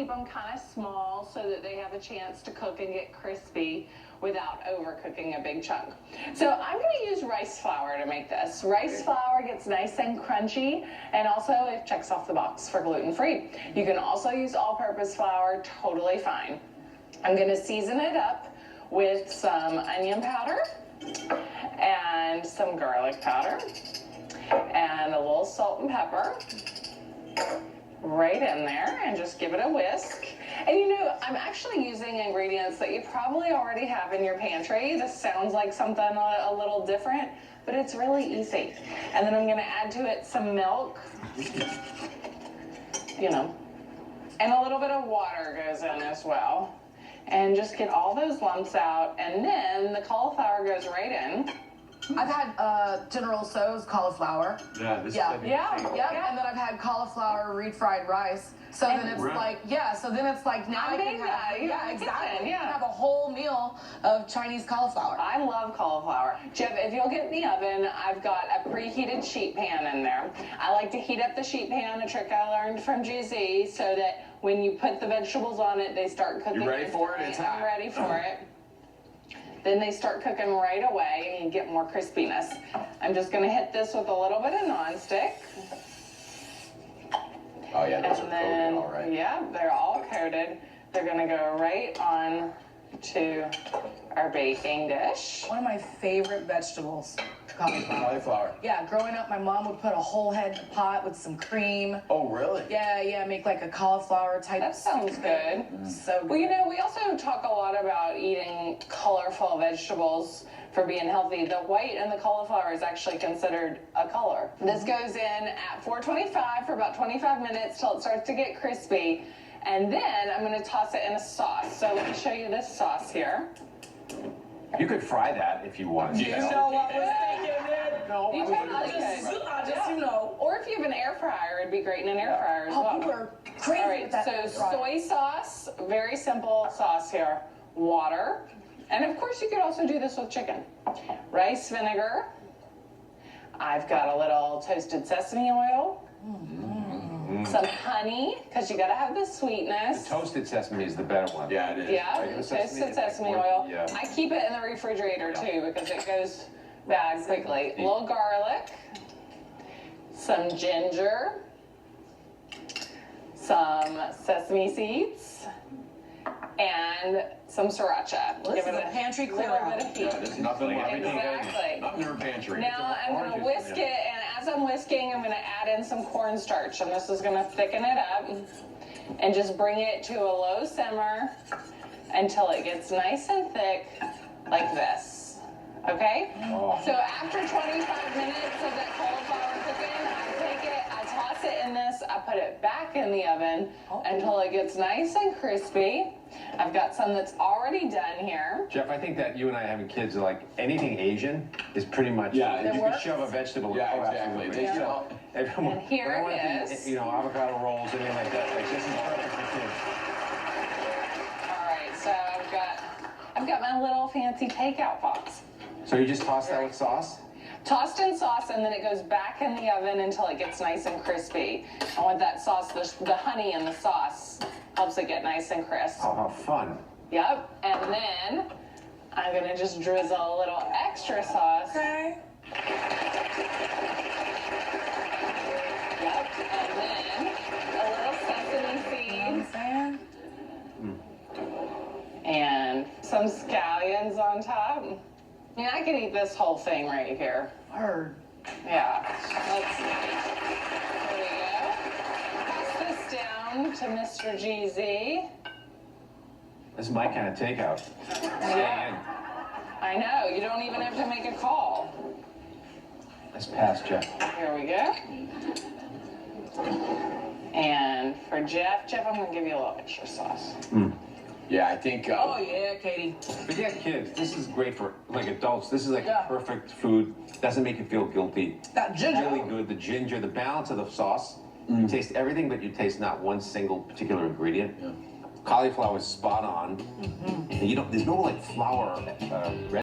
Keep them kind of small so that they have a chance to cook and get crispy without overcooking a big chunk. So I'm going to use rice flour to make this. Rice flour gets nice and crunchy, and also it checks off the box for gluten-free. You can also use all-purpose flour, totally fine. I'm going to season it up with some onion powder and some garlic powder and a little salt and pepper right in there, and just give it a whisk. And you know, I'm actually using ingredients that you probably already have in your pantry. This sounds like something a little different, but it's really easy. And then I'm going to add to it some milk, you know, and a little bit of water goes in as well. And just get all those lumps out, and then the cauliflower goes right in. I've had General Tso's cauliflower. Yeah, and then I've had cauliflower refried rice. So then it's so then it's like now I can have, exactly. Yeah. Have a whole meal of Chinese cauliflower. I love cauliflower. Jeff, if you'll get in the oven, I've got a preheated sheet pan in there. I like to heat up the sheet pan, a trick I learned from GZ, so that when you put the vegetables on it, they start cooking. You ready for it? It's hot. I'm ready for it. Then they start cooking right away, and you get more crispiness. I'm just going to hit this with a little bit of nonstick. Oh yeah, those are then, coated, all right. Yeah, they're all coated. They're going to go right on to our baking dish. One of my favorite vegetables, cauliflower. Cauliflower. Yeah, growing up, my mom would put a whole head in a pot with some cream. Oh, really? Yeah, make like a cauliflower type. That sounds good. So good. Well, you know, we also talk a lot about eating colorful vegetables for being healthy. The white and the cauliflower is actually considered a color. This goes in at 425 for about 25 minutes till it starts to get crispy. And then I'm going to toss it in a sauce. So let me show you this sauce here. You could fry that if you wanted. You know what I was thinking, man? No, You totally could. You know. Or if you have an air fryer, it'd be great in an air fryer as well. People are crazy All right, with that. so soy sauce, very simple sauce here. Water, and of course you could also do this with chicken. Rice vinegar. I've got a little toasted sesame oil. Some honey, because you gotta have the sweetness. The toasted sesame is the better one. Yeah, it is. Yeah, toasted sesame oil. Yeah. I keep it in the refrigerator too because it goes bad quickly. A little garlic, some ginger, some sesame seeds, and some sriracha. This is a pantry clear out. Bit of heat. Yeah, there's nothing like it. Exactly. Not in her pantry. Now I'm going to whisk it, and as I'm whisking, I'm going to add in some cornstarch, and this is going to thicken it up, and just bring it to a low simmer until it gets nice and thick, like this. Okay? Oh. So after 25 minutes of that cauliflower cooking, I take it, I toss it in this, I put it back in the oven until it gets nice and crispy. I've got some that's already done here. Jeff, I think that you and I having kids are like anything Asian is pretty much. Yeah, you can shove a vegetable. Yeah, oh, exactly. absolutely. Yeah. And here it is. You know, avocado rolls, anything like that. Like this is perfect for kids. All right, so I've got my little fancy takeout box. So you just toss that with sauce? Tossed in sauce, and then it goes back in the oven until it gets nice and crispy. And with that sauce, the honey in the sauce helps it get nice and crisp. Oh, how fun. Yep, and then I'm gonna just drizzle a little extra sauce. Okay. Yep, and then a little sesame seeds and some scallions on top. I mean, I could eat this whole thing right here. Word. Yeah. Let's see. There we go. Pass this down to Mr. GZ. This is my kind of takeout. Yeah. I know. You don't even have to make a call. Let's pass, Jeff. Here we go. And for Jeff, I'm going to give you a little extra sauce. Yeah, I think. Oh yeah, Katie. But yeah, kids, this is great for like adults. This is like Yeah. perfect food. Doesn't make you feel guilty. That ginger. Really good. The ginger, the balance of the sauce. You taste everything, but you taste not one single particular ingredient. Yeah. Cauliflower is spot on. And you don't. There's no like flour.